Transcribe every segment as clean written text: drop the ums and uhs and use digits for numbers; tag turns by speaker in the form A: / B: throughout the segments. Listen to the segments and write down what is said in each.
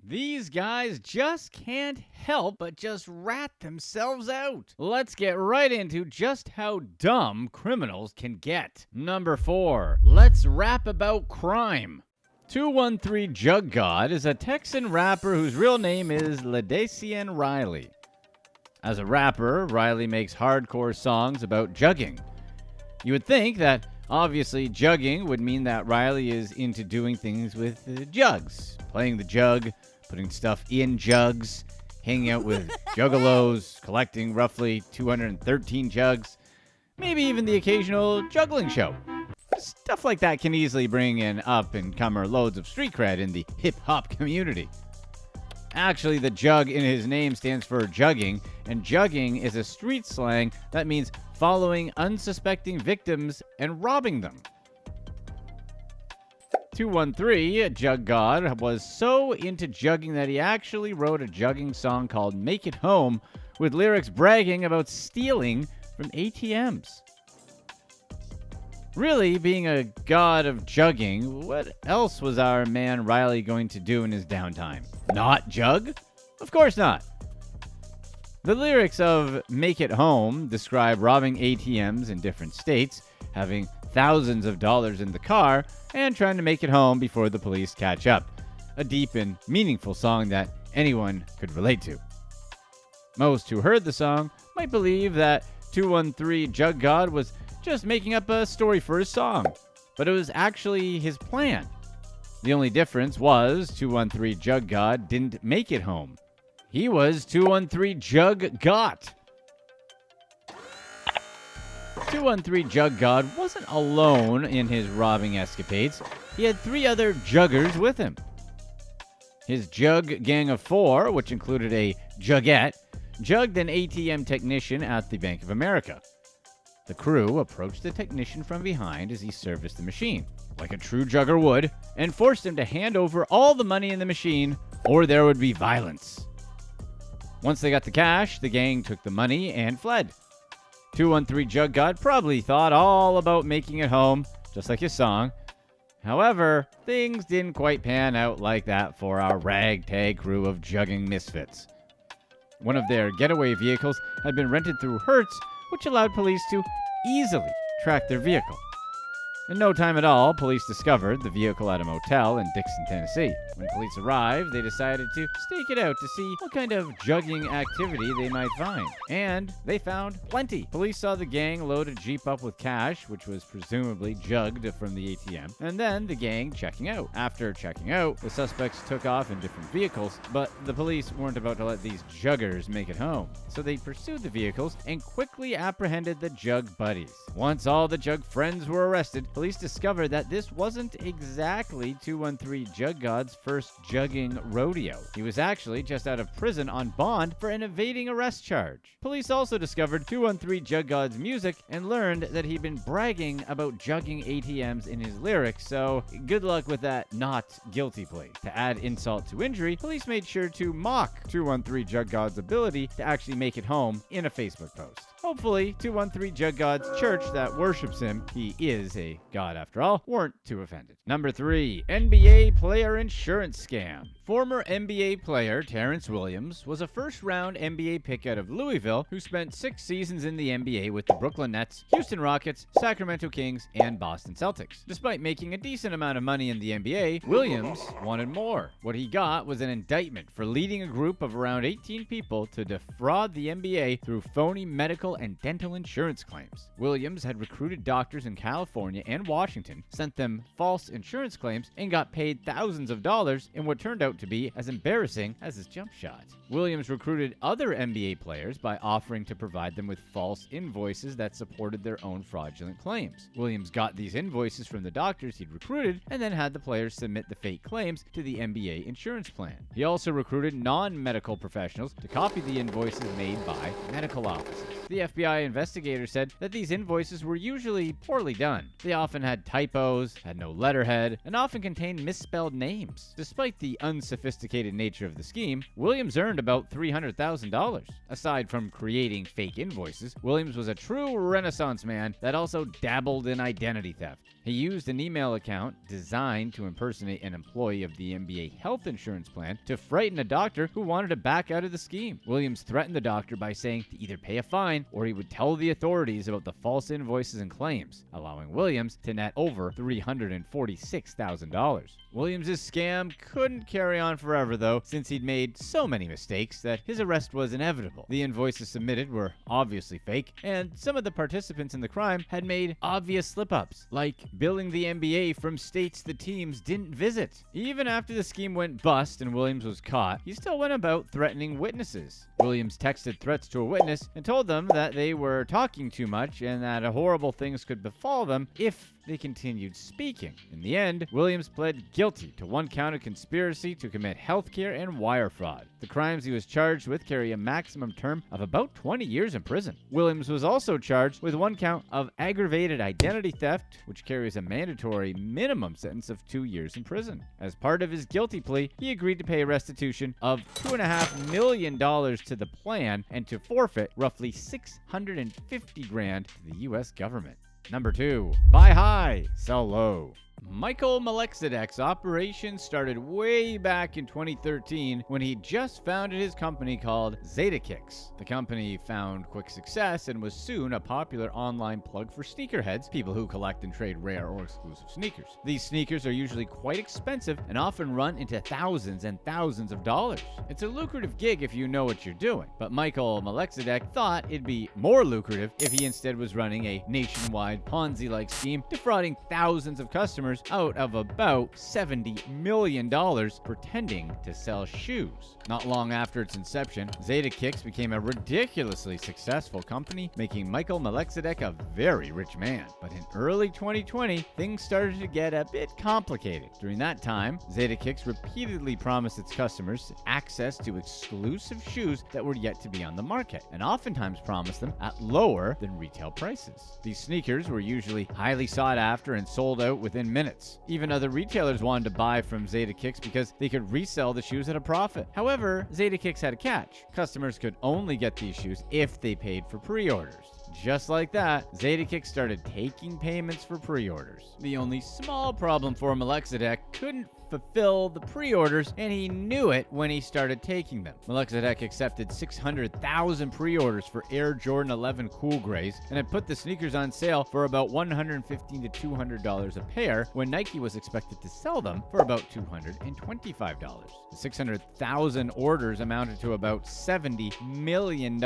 A: These guys just can't help but just rat themselves out. Let's get right into just how dumb criminals can get. Number 4, let's rap about crime. 213 Jugg God is a Texan rapper whose real name is Ladesion Riley. As a rapper, Riley makes hardcore songs about jugging. You would think that obviously jugging would mean that Riley is into doing things with jugs, playing the jug, putting stuff in jugs, hanging out with juggalos, collecting roughly 213 jugs, maybe even the occasional juggling show. Stuff like that can easily bring in up-and-comer loads of street cred in the hip-hop community. Actually, the jug in his name stands for jugging, and jugging is a street slang that means following unsuspecting victims and robbing them. 213, Jugg God, was so into jugging that he actually wrote a jugging song called Make It Home with lyrics bragging about stealing from ATMs. Really, being a god of jugging, what else was our man Riley going to do in his downtime? Not jug? Of course not. The lyrics of Make It Home describe robbing ATMs in different states, having thousands of dollars in the car, and trying to make it home before the police catch up. A deep and meaningful song that anyone could relate to. Most who heard the song might believe that 213 Jugg God was just making up a story for his song, but it was actually his plan. The only difference was 213 Jugg God didn't make it home. He was 213 Jugg God. 213 Jugg God wasn't alone in his robbing escapades. He had 3 other juggers with him. His jug gang of 4, which included a juggette, jugged an ATM technician at the Bank of America. The crew approached the technician from behind as he serviced the machine, like a true jugger would, and forced him to hand over all the money in the machine, or there would be violence. Once they got the cash, the gang took the money and fled. 213 Jugg God probably thought all about making it home, just like his song. However, things didn't quite pan out like that for our ragtag crew of jugging misfits. One of their getaway vehicles had been rented through Hertz, which allowed police to easily track their vehicle. In no time at all, police discovered the vehicle at a motel in Dixon, Tennessee. When police arrived, they decided to stake it out to see what kind of jugging activity they might find. And they found plenty. Police saw the gang load a Jeep up with cash, which was presumably jugged from the ATM, and then the gang checking out. After checking out, the suspects took off in different vehicles, but the police weren't about to let these juggers make it home. So they pursued the vehicles and quickly apprehended the jug buddies. Once all the jug friends were arrested, police discovered that this wasn't exactly 213 Jugg God's first jugging rodeo. He was actually just out of prison on bond for an evading arrest charge. Police also discovered 213 Jugg God's music and learned that he'd been bragging about jugging ATMs in his lyrics, so good luck with that not guilty plea. To add insult to injury, police made sure to mock 213 Jugg God's ability to actually make it home in a Facebook post. Hopefully, 213 Jugg God's church that worships him, he is a god after all, weren't too offended. Number 3, NBA player insurance scam. Former NBA player Terrence Williams was a first-round NBA pick out of Louisville who spent 6 seasons in the NBA with the Brooklyn Nets, Houston Rockets, Sacramento Kings, and Boston Celtics. Despite making a decent amount of money in the NBA, Williams wanted more. What he got was an indictment for leading a group of around 18 people to defraud the NBA through phony medical and dental insurance claims. Williams had recruited doctors in California and Washington, sent them false insurance claims, and got paid thousands of dollars in what turned out to be as embarrassing as his jump shot. Williams recruited other NBA players by offering to provide them with false invoices that supported their own fraudulent claims. Williams got these invoices from the doctors he'd recruited and then had the players submit the fake claims to the NBA insurance plan. He also recruited non-medical professionals to copy the invoices made by medical offices. The FBI investigator said that these invoices were usually poorly done. They often had typos, had no letterhead, and often contained misspelled names. Despite the unsophisticated nature of the scheme, Williams earned about $300,000. Aside from creating fake invoices, Williams was a true Renaissance man that also dabbled in identity theft. He used an email account designed to impersonate an employee of the NBA health insurance plan to frighten a doctor who wanted to back out of the scheme. Williams threatened the doctor by saying to either pay a fine or he would tell the authorities about the false invoices and claims, allowing Williams to net over $346,000. Williams' scam couldn't carry on forever, though, since he'd made so many mistakes that his arrest was inevitable. The invoices submitted were obviously fake, and some of the participants in the crime had made obvious slip-ups, like billing the NBA from states the teams didn't visit. Even after the scheme went bust and Williams was caught, he still went about threatening witnesses. Williams texted threats to a witness and told them that they were talking too much and that horrible things could befall them if they continued speaking. In the end, Williams pled guilty to one count of conspiracy to commit healthcare and wire fraud. The crimes he was charged with carry a maximum term of about 20 years in prison. Williams was also charged with one count of aggravated identity theft, which carries a mandatory minimum sentence of 2 years in prison. As part of his guilty plea, he agreed to pay a restitution of $2.5 million to the plan and to forfeit roughly $650,000 to the U.S. government. Number 2. Buy high, sell low. Michael Melchizedek's operation started way back in 2013 when he just founded his company called Zadeh Kicks. The company found quick success and was soon a popular online plug for sneakerheads, people who collect and trade rare or exclusive sneakers. These sneakers are usually quite expensive and often run into thousands and thousands of dollars. It's a lucrative gig if you know what you're doing, but Michael Melchizedek thought it'd be more lucrative if he instead was running a nationwide Ponzi-like scheme, defrauding thousands of customers out of about $70 million pretending to sell shoes. Not long after its inception, Zadeh Kicks became a ridiculously successful company, making Michael Melchizedek a very rich man. But in early 2020, things started to get a bit complicated. During that time, Zadeh Kicks repeatedly promised its customers access to exclusive shoes that were yet to be on the market, and oftentimes promised them at lower than retail prices. These sneakers were usually highly sought after and sold out within minutes. Even other retailers wanted to buy from Zadeh Kicks because they could resell the shoes at a profit. However, Zadeh Kicks had a catch. Customers could only get these shoes if they paid for pre-orders. Just like that, Zadeh Kicks started taking payments for pre-orders. The only small problem for Melchizedek, couldn't fulfill the pre-orders, and he knew it when he started taking them. Melchizedek accepted 600,000 pre-orders for Air Jordan 11 Cool Grays and had put the sneakers on sale for about $115 to $200 a pair when Nike was expected to sell them for about $225. The 600,000 orders amounted to about $70 million.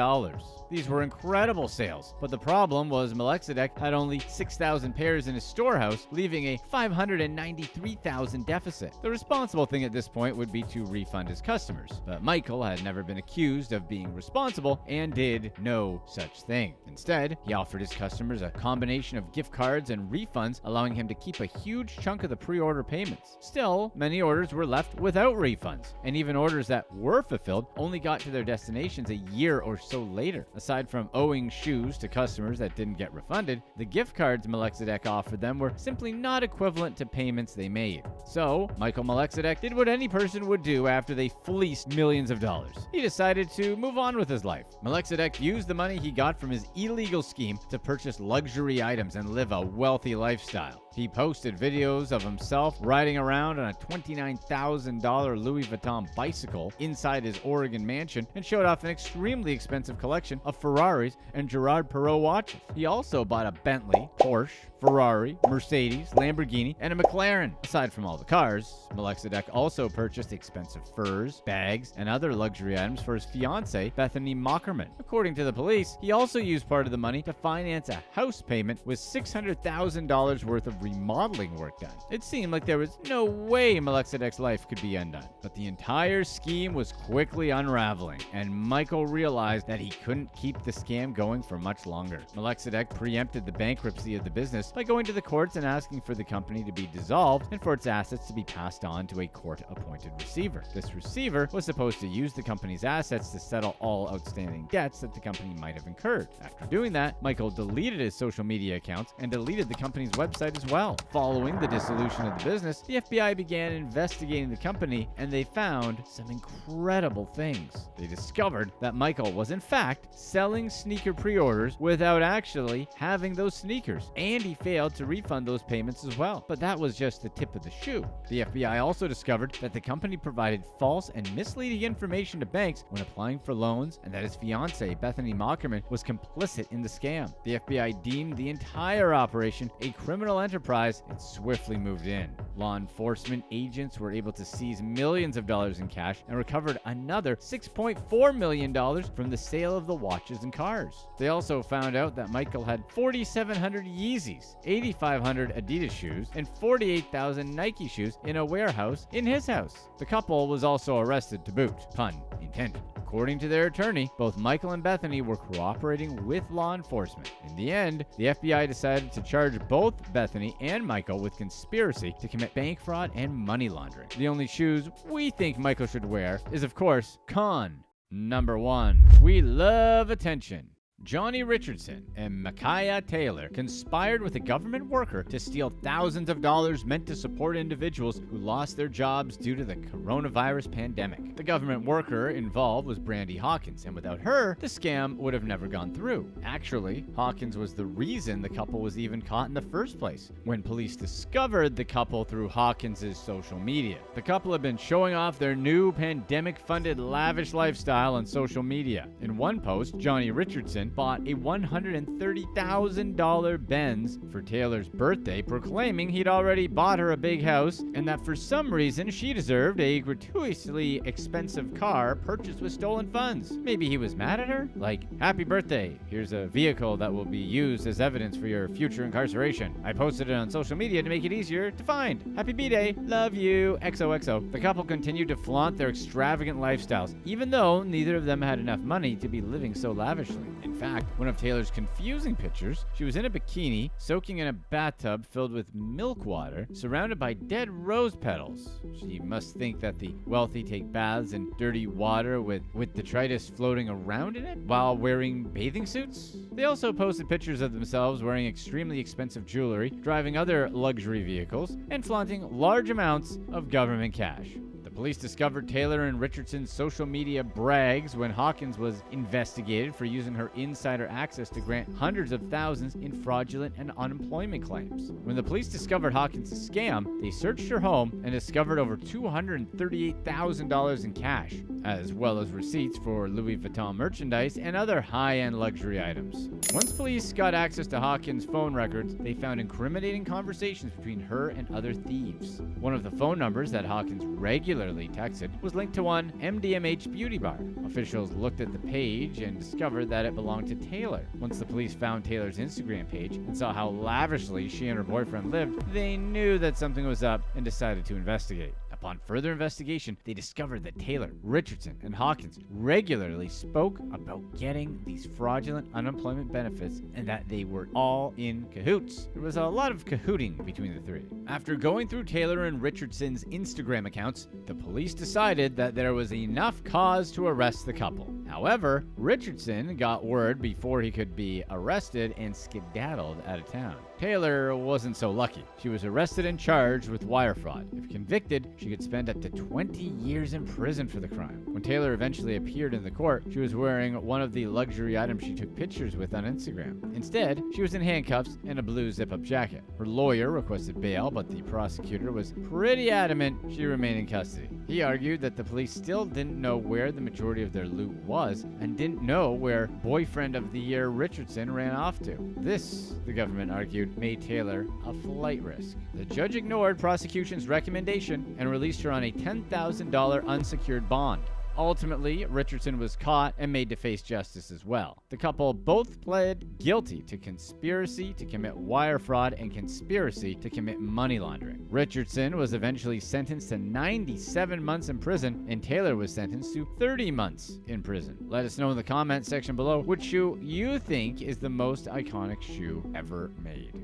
A: These were incredible sales, but the problem was Melchizedek had only 6,000 pairs in his storehouse, leaving a $593,000 deficit. The responsible thing at this point would be to refund his customers, but Michael had never been accused of being responsible and did no such thing. Instead, he offered his customers a combination of gift cards and refunds, allowing him to keep a huge chunk of the pre-order payments. Still, many orders were left without refunds, and even orders that were fulfilled only got to their destinations a year or so later. Aside from owing shoes to customers that didn't get refunded, the gift cards Melchizedek offered them were simply not equivalent to payments they made. So, Michael Melchizedek did what any person would do after they fleeced millions of dollars. He decided to move on with his life. Melchizedek used the money he got from his illegal scheme to purchase luxury items and live a wealthy lifestyle. He posted videos of himself riding around on a $29,000 Louis Vuitton bicycle inside his Oregon mansion and showed off an extremely expensive collection of Ferraris and Gerard Perrault watches. He also bought a Bentley, Porsche, Ferrari, Mercedes, Lamborghini, and a McLaren. Aside from all the cars, Melchizedek also purchased expensive furs, bags, and other luxury items for his fiancée, Bethany Mockerman. According to the police, he also used part of the money to finance a house payment with $600,000 worth of remodeling work done. It seemed like there was no way Melchizedek's life could be undone. But the entire scheme was quickly unraveling, and Michael realized that he couldn't keep the scam going for much longer. Melchizedek preempted the bankruptcy of the business by going to the courts and asking for the company to be dissolved and for its assets to be passed on to a court-appointed receiver. This receiver was supposed to use the company's assets to settle all outstanding debts that the company might have incurred. After doing that, Michael deleted his social media accounts and deleted the company's website as well. well. Following the dissolution of the business, the FBI began investigating the company, and they found some incredible things. They discovered that Michael was in fact selling sneaker pre-orders without actually having those sneakers, and he failed to refund those payments as well. But that was just the tip of the shoe. The FBI also discovered that the company provided false and misleading information to banks when applying for loans, and that his fiancée, Bethany Mockerman, was complicit in the scam. The FBI deemed the entire operation a criminal enterprise and swiftly moved in. Law enforcement agents were able to seize millions of dollars in cash and recovered another $6.4 million from the sale of the watches and cars. They also found out that Michael had 4,700 Yeezys, 8,500 Adidas shoes, and 48,000 Nike shoes in a warehouse in his house. The couple was also arrested to boot, pun intended. According to their attorney, both Michael and Bethany were cooperating with law enforcement. In the end, the FBI decided to charge both Bethany and Michael with conspiracy to commit bank fraud and money laundering. The only shoes we think Michael should wear is, of course, con. Number 1. We love attention. Johnny Richardson and Micaiah Taylor conspired with a government worker to steal thousands of dollars meant to support individuals who lost their jobs due to the coronavirus pandemic. The government worker involved was Brandy Hawkins, and without her, the scam would have never gone through. Actually, Hawkins was the reason the couple was even caught in the first place. When police discovered the couple through Hawkins' social media, the couple had been showing off their new pandemic-funded lavish lifestyle on social media. In one post, Johnny Richardson bought a $130,000 Benz for Taylor's birthday, proclaiming he'd already bought her a big house and that for some reason she deserved a gratuitously expensive car purchased with stolen funds. Maybe he was mad at her? Like, happy birthday, here's a vehicle that will be used as evidence for your future incarceration. I posted it on social media to make it easier to find. Happy B-Day, love you, XOXO. The couple continued to flaunt their extravagant lifestyles, even though neither of them had enough money to be living so lavishly. In fact, one of Taylor's confusing pictures, she was in a bikini, soaking in a bathtub filled with milk water, surrounded by dead rose petals. She must think that the wealthy take baths in dirty water with detritus floating around in it while wearing bathing suits. They also posted pictures of themselves wearing extremely expensive jewelry, driving other luxury vehicles, and flaunting large amounts of government cash. Police discovered Taylor and Richardson's social media brags when Hawkins was investigated for using her insider access to grant hundreds of thousands in fraudulent and unemployment claims. When the police discovered Hawkins' scam, they searched her home and discovered over $238,000 in cash, as well as receipts for Louis Vuitton merchandise and other high-end luxury items. Once police got access to Hawkins' phone records, they found incriminating conversations between her and other thieves. One of the phone numbers that Hawkins regularly texted was linked to one MDMH beauty bar. Officials looked at the page and discovered that it belonged to Taylor. Once the police found Taylor's Instagram page and saw how lavishly she and her boyfriend lived, they knew that something was up and decided to investigate. Upon further investigation, they discovered that Taylor, Richardson, and Hawkins regularly spoke about getting these fraudulent unemployment benefits and that they were all in cahoots. There was a lot of cahooting between the three. After going through Taylor and Richardson's Instagram accounts, the police decided that there was enough cause to arrest the couple. However, Richardson got word before he could be arrested and skedaddled out of town. Taylor wasn't so lucky. She was arrested and charged with wire fraud. If convicted, she could spend up to 20 years in prison for the crime. When Taylor eventually appeared in the court, she was wearing one of the luxury items she took pictures with on Instagram. Instead, she was in handcuffs and a blue zip-up jacket. Her lawyer requested bail, but the prosecutor was pretty adamant she remain in custody. He argued that the police still didn't know where the majority of their loot was and didn't know where boyfriend of the year Richardson ran off to. This, the government argued, made Taylor a flight risk. The judge ignored prosecution's recommendation and released her on a $10,000 unsecured bond. Ultimately, Richardson was caught and made to face justice as well. The couple both pled guilty to conspiracy to commit wire fraud and conspiracy to commit money laundering. Richardson was eventually sentenced to 97 months in prison, and Taylor was sentenced to 30 months in prison. Let us know in the comments section below which shoe you think is the most iconic shoe ever made.